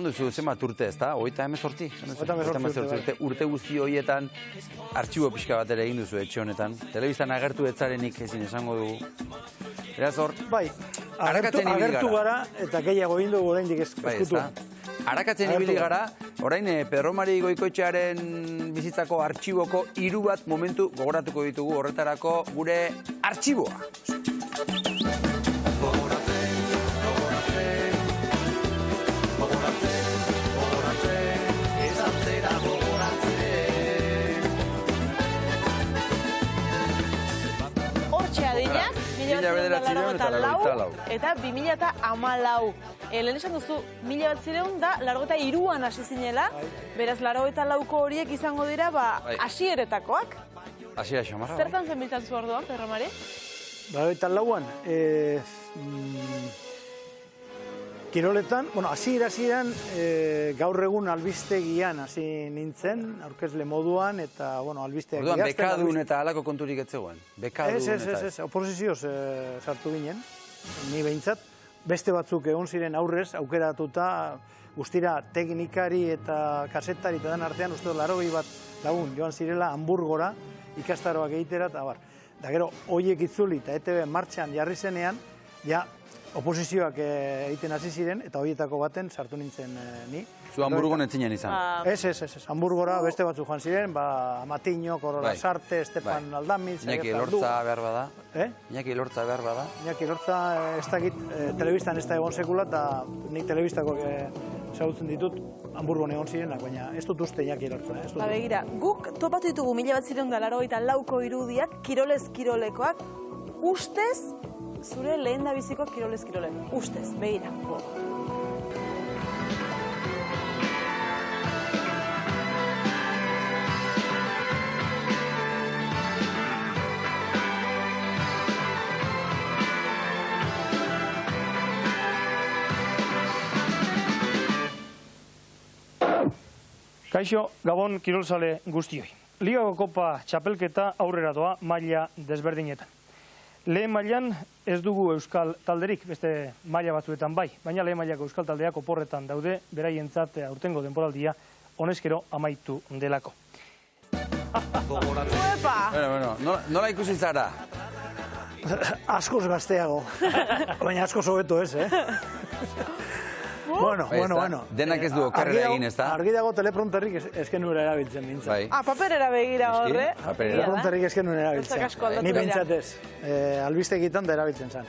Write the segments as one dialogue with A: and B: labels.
A: Duzu zenbat urte, ez da? 38 urte guzti horietan artxibo pixka bat ere egin duzu etxe honetan. Telebistan agertu etzarenik ezin esango dugu. Beraz hor,
B: bai, agertu gara eta gehiago egin dugu oraindik eskutu.
A: Arakatzen ibili gara, orain Pedro Mari Goikoetxearen bizitzako artxiboko 3 bat momentu gogoratuko ditugu horretarako gure artxiboa.
C: Adinak, 1994 eta 2014. Lehen esan duzu, 1993an hasi zinela, beraz 94ko horiek izango dira hasieretakoak.
A: Hasiera xamarra.
C: Zertan zen biltan zu orduan, Pedro Mari?
B: 94an, kiroletan, hasieran gaur egun albistegian hasi nintzen, aurkezle moduan, eta albisteak
A: idazten. Orduan, bekadun eta halako konturik etzegoen?
B: Ez, oposizioz sartu ginen, ni behintzat. Beste batzuk egon ziren aurrez, aukeratuta, guztira teknikari eta kasetari eta den artean, uste 80 bat lagun joan zirela Hamburgora ikastaroak egitera, eta bar. Da gero, hoiek itzuli eta ETV martxan jarri zenean, ja, oposizioak egiten hasi ziren, eta horietako baten sartu nintzen ni.
A: Zu Hamburgon etzinen izan?
B: Ez. Hamburgora beste batzuk joan ziren, Amatiño, Korola Sarte, Estepan Aldamiz...
A: Iñaki Elortza behar bada? Iñaki Elortza behar bada?
B: Iñaki Elortza ez dakit, telebistan ez da egon sekula, eta nik telebistako ezagutzen ditut Hamburgon egon zirenak, baina ez dut uste Iñaki Elortza.
C: Begira, guk topatu ditugu 1994ko irudiak, kirolez kirolekoak, ustez, zure lehen da biziko kirolez kirolek. Ustez, begira.
D: Kaixo, Gabon kirolzale guztioi. Ligako kopa txapelketa aurrera doa maila desberdinetan. Lehen mailan ez dugu euskal talderik, beste maila batzuetan bai, baina lehen mailako euskal taldeak oporretan daude, beraientzat aurtengo denboraldia honezkero amaitu delako.
A: Nola ikusi zara?
B: Askoz gazteago, baina askoz hobeto ez, Bueno.
A: Denak ez du okerrera egin, ez da?
B: Argi dago telepronterrik ezken nuen erabiltzen nintzen.
C: Paperera begira horre.
B: Telepronterrik ezken nuen erabiltzen. Ni behintzatez, albistegitan da erabiltzen zen.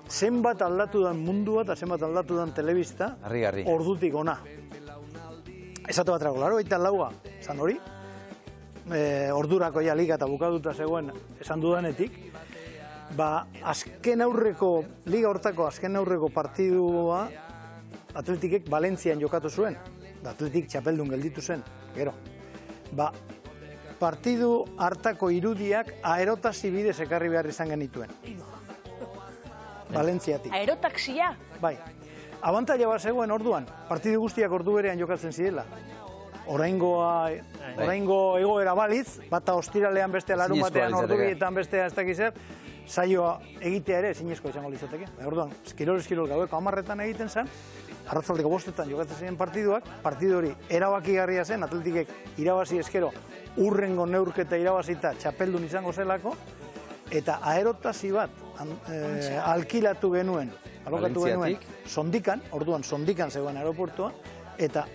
B: Zenbat aldatu dan mundua eta zenbat aldatu dan telebista, ordutik ona. Esate bat rago, 94a, zan hori. Ordurako ja liga eta bukatuta zegoen esan dudanetik. Azken aurreko, liga hortako azken aurreko partidua Atletikek Valentzian jokatu zuen. Atletik txapeldun gelditu zen, gero. Partidu hartako irudiak aerotasi bidez ekarri behar izan genituen. Valentziatik.
C: Aerotaxia?
B: Bai. Abantaila bat zegoen orduan, partidu guztiak ordu berean jokatzen zirela. Oraingo egoera balitz, bata ostiralean beste larumatean ordu bietan bestea ez dakizer, saioa egitea ere zinezko izango litzateke. Orduan, kirol gaueko 10etan egiten zen, arratzaldeko 5etan jokatzen ziren partiduak, partidu hori erabakigarria zen, Atletikek irabazi eskero urrengo neurketa irabazita txapeldun izango zelako, eta aerotasi bat alkilatu genuen, Sondikan, orduan Sondikan zegoen aeroportua, eta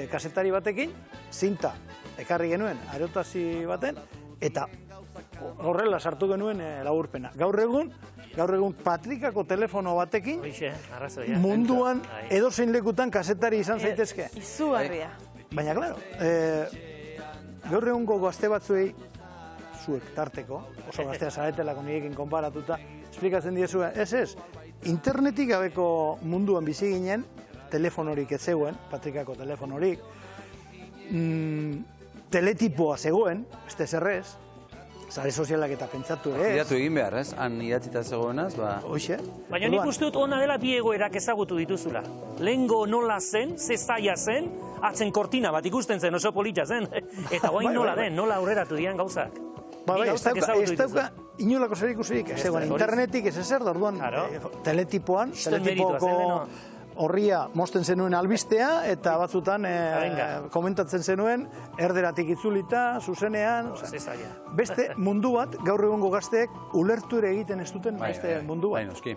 B: kasetari batekin, zinta ekarri genuen aerotasi baten, eta horrela sartu genuen laburpena. Gaur egun Patrikako telefono batekin, munduan edozein lekutan kasetari izan zaitezke.
C: Izugarria.
B: Baina, klaro, gaur egungo gazte batzuei, zuek tarteko, oso gaztea zaretelako nirekin konparatuta, esplikatzen diezuen, ez, internetik gabeko munduan bizi ginen, telefonorik ez zegoen, Patrikako telefonorik, teletipoa zegoen, beste zerrez, sare sozialak eta pentsatu ere.
A: Idatu egin behar, ez? Han idatzita zegoenaz,
B: Hoxe.
E: Baina nik uste dut ona dela bi egoerak ezagutu dituzula. Lehengo nola zen, ze zaila zen, atzen kortina bat ikusten zen, oso polita zen. Eta guain nola den, nola aurreratu dian gauzak.
B: Ez dauka inolako zer ikusirik, ez zegoen internetik, ez ezer, orduan teletipoan, teletipoko horria mosten zenuen albistea, eta batzutan komentatzen zenuen, erderatik itzulita, zuzenean, beste mundu bat, gaur egungo gazteek ulertu ere egiten ez duten beste mundu bat.
A: Noski.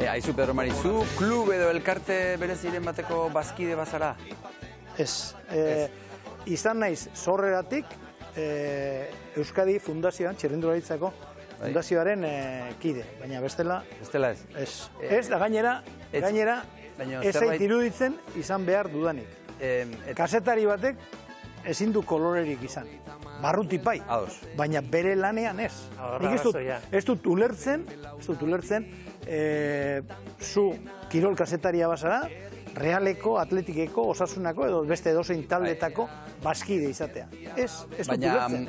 A: Aizu, Pedro Marizu, klub edo elkarte bereziren bateko bazkide bazara?
B: Ez. Izan naiz sorreratik Euskadi Fundazioan, Txirrindularitzako Fundazioaren kide, baina bestela...
A: Bestela ez?
B: Ez. Ez da gainera ez zait iruditzen izan behar dudanik. Kazetari batek ezin du kolorerik izan. Barruti pai, baina bere lanean ez. Ez dut ulertzen, zu kirol kazetaria bazara, Realeko, Atletikeko, Osasunako edo beste edozein taldetako bazkide izatea. Ez dut ulertzen.